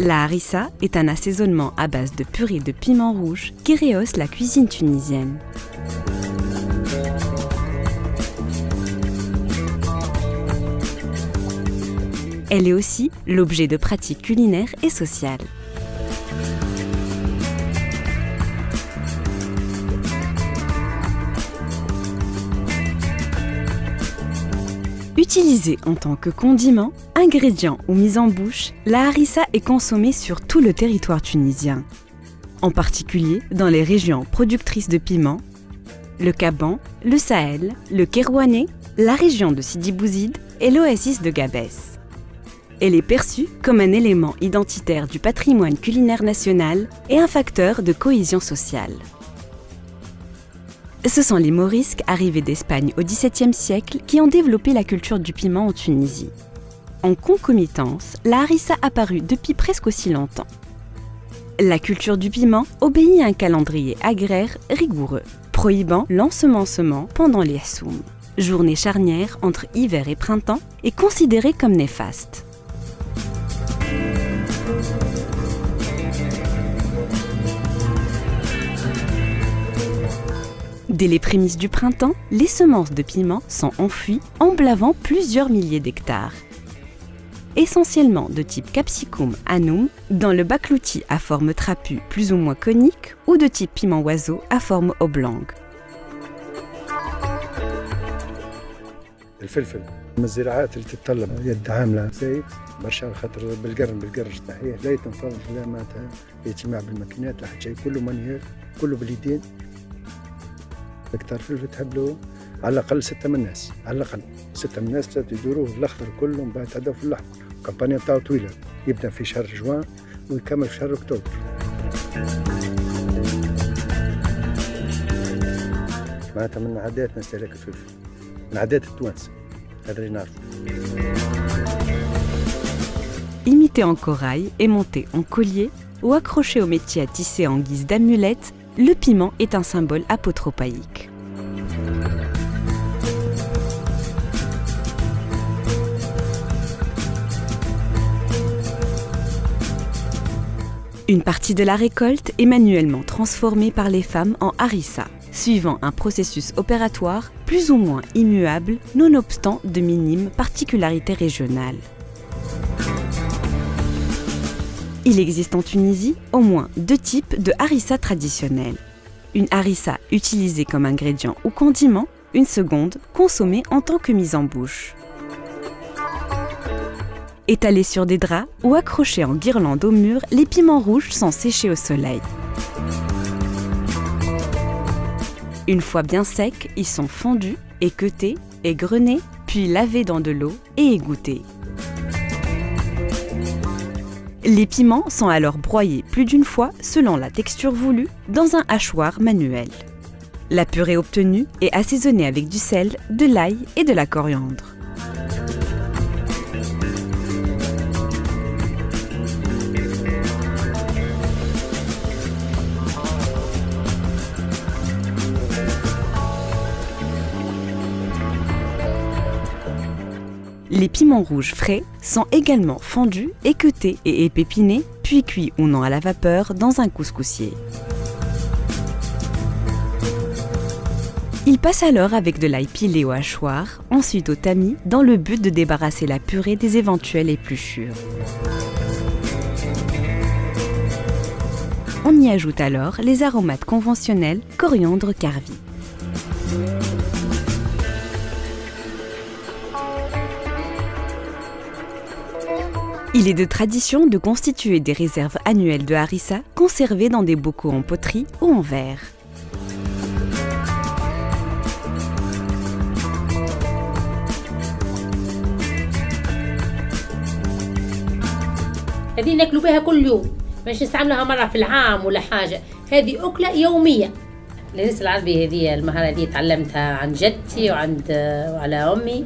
La harissa est un assaisonnement à base de purée de piment rouge qui rehausse la cuisine tunisienne. Elle est aussi l'objet de pratiques culinaires et sociales. Utilisée en tant que condiment, ingrédient ou mise en bouche, la harissa est consommée sur tout le territoire tunisien, en particulier dans les régions productrices de piments, le Kaban, le Sahel, le Kérouanais, la région de Sidi Bouzid et l'oasis de Gabès. Elle est perçue comme un élément identitaire du patrimoine culinaire national et un facteur de cohésion sociale. Ce sont les Morisques arrivés d'Espagne au XVIIe siècle qui ont développé la culture du piment en Tunisie. En concomitance, la harissa apparut depuis presque aussi longtemps. La culture du piment obéit à un calendrier agraire rigoureux, prohibant l'ensemencement pendant les Hassoum, journée charnière entre hiver et printemps, et considérée comme néfaste. Dès les prémices du printemps, les semences de piment sont enfouies, emblavant plusieurs milliers d'hectares. Essentiellement de type capsicum anum, dans le baklouti à forme trapue plus ou moins conique ou de type piment oiseau à forme oblongue. الفلفل من الزراعات اللي تتطلب يد عامله زيت برشا خاطر بالقرن صحيح لا يتنفض لا معناتها يجتمع بالماكينات لا حتى شيء كله مانيير كله باليدين. هكتار فلفل تحب له على الاقل 6 من الناس على الاقل 6 من الناس يدوروه الاخضر كله من بعد تعدوا في الاحمر. الكامبانيا بتاعه طويله يبدا في شهر جوان ويكمل في شهر اكتوبر. معناتها من عاداتنا استهلاك الفلفل من عادات التوانسه هذا اللي نعرفه. Imité en corail et monté en collier ou accroché au métier à tisser en guise d'amulette, le piment est un symbole apotropaïque. Une partie de la récolte est manuellement transformée par les femmes en harissa, suivant un processus opératoire plus ou moins immuable, nonobstant de minimes particularités régionales. Il existe en Tunisie au moins 2 types de harissa traditionnels. Une harissa utilisée comme ingrédient ou condiment, une seconde consommée en tant que mise en bouche. Étalés sur des draps ou accrochés en guirlande au mur, les piments rouges sont séchés au soleil. Une fois bien secs, ils sont fondus, équeutés, égrenés, puis lavés dans de l'eau et égouttés. Les piments sont alors broyés plus d'une fois selon la texture voulue dans un hachoir manuel. La purée obtenue est assaisonnée avec du sel, de l'ail et de la coriandre. Les piments rouges frais sont également fondus, équeutés et épépinés, puis cuits ou non à la vapeur dans un couscoussier. Ils passent alors avec de l'ail pilé au hachoir, ensuite au tamis, dans le but de débarrasser la purée des éventuelles épluchures. On y ajoute alors les aromates conventionnels coriandre carvi. Il est de tradition de constituer des réserves annuelles de harissa conservées dans des bocaux en poterie ou en verre. هذه ناكلوا بها كل يوم مش نستعملها مرة في العام ولا حاجة. هذه أكلة يومية. الهريسة العربي هذه المهارة دي تعلمتها عن جدتي وعلى أمي.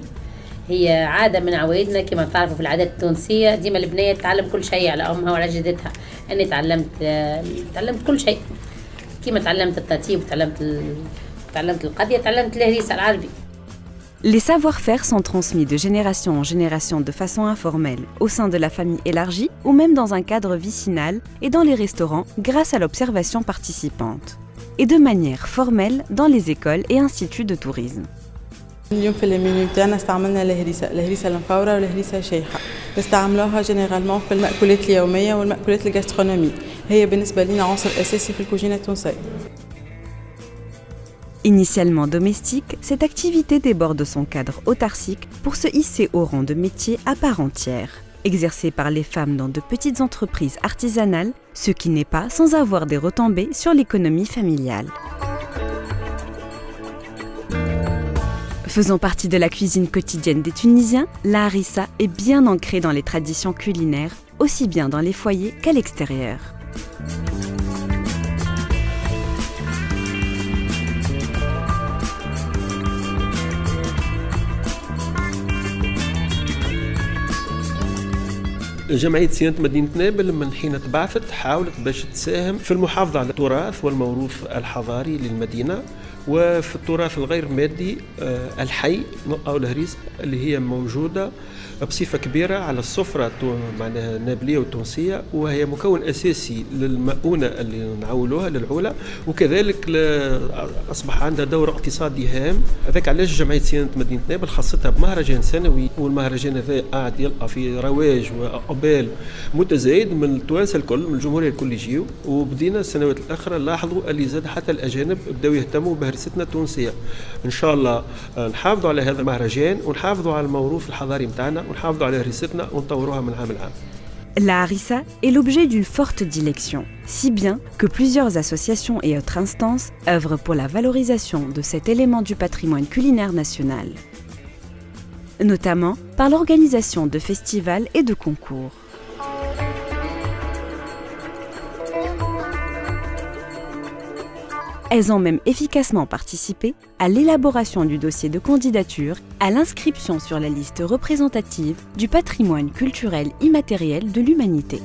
هي عادة من عوايدنا كما تعرفوا في العادات التونسية ديما البنية تتعلم كل شيء على أمها وعلى جدتها. أنا تعلمت كل شيء كما تعلمت التطيب وتعلمت القضية تعلمت الهريسة العربي. Les savoir-faire sont transmis de génération en génération de façon informelle, au sein de la famille élargie ou même dans un cadre vicinal et dans les restaurants grâce à l'observation participante. Et de manière formelle dans les écoles et instituts de tourisme. اليوم في المنيو تاعنا استعملنا الهريسة المفورة والهريسة الشايحة. نستعملوها جينيرالمون في المأكولات اليومية والمأكولات الغاسترونومية. هي بالنسبة لنا عنصر أساسي في الكوجينة التونسية. Initialement domestique, cette activité déborde son cadre autarcique pour se hisser au rang de métier à part entière, exercé par les femmes dans de petites entreprises artisanales, ce qui n'est pas sans avoir des retombées sur l'économie familiale. Faisant partie de la cuisine quotidienne des Tunisiens, la harissa est bien ancrée dans les traditions culinaires, aussi bien dans les foyers qu'à l'extérieur. جمعية صيانة مدينة نابل من حين تبعثت حاولت باش تساهم في المحافظة على التراث والموروث الحضاري للمدينة وفي التراث الغير مادي الحي أو الهريس اللي هي موجودة بصفة كبيرة على السفرة معناها النابلية والتونسية وهي مكون أساسي للمؤونة اللي نعولوها للعولة وكذلك أصبح عندها دور اقتصادي هام. هذاك علاش جمعية صيانة مدينة نابل خاصتها بمهرجان سنوي والمهرجان هذا قاعد يلقى في رواج وإقبال متزايد من التوانسة الكل من الجمهورية الكل يجيو وبدينا السنوات الأخرى نلاحظوا اللي زاد حتى الأجانب بدأوا يهتموا بهرستنا التونسية. إن شاء الله نحافظوا على هذا المهرجان ونحافظوا على الموروث الحضاري متاعنا ونحافظوا على هرستنا ونطوروها من عام لعام. La harissa est l'objet d'une forte dilection, si bien que plusieurs associations et autres instances œuvrent pour la valorisation de cet élément du patrimoine culinaire national, notamment par l'organisation de festivals et de concours. Elles ont même efficacement participé à l'élaboration du dossier de candidature, à l'inscription sur la liste représentative du patrimoine culturel immatériel de l'humanité.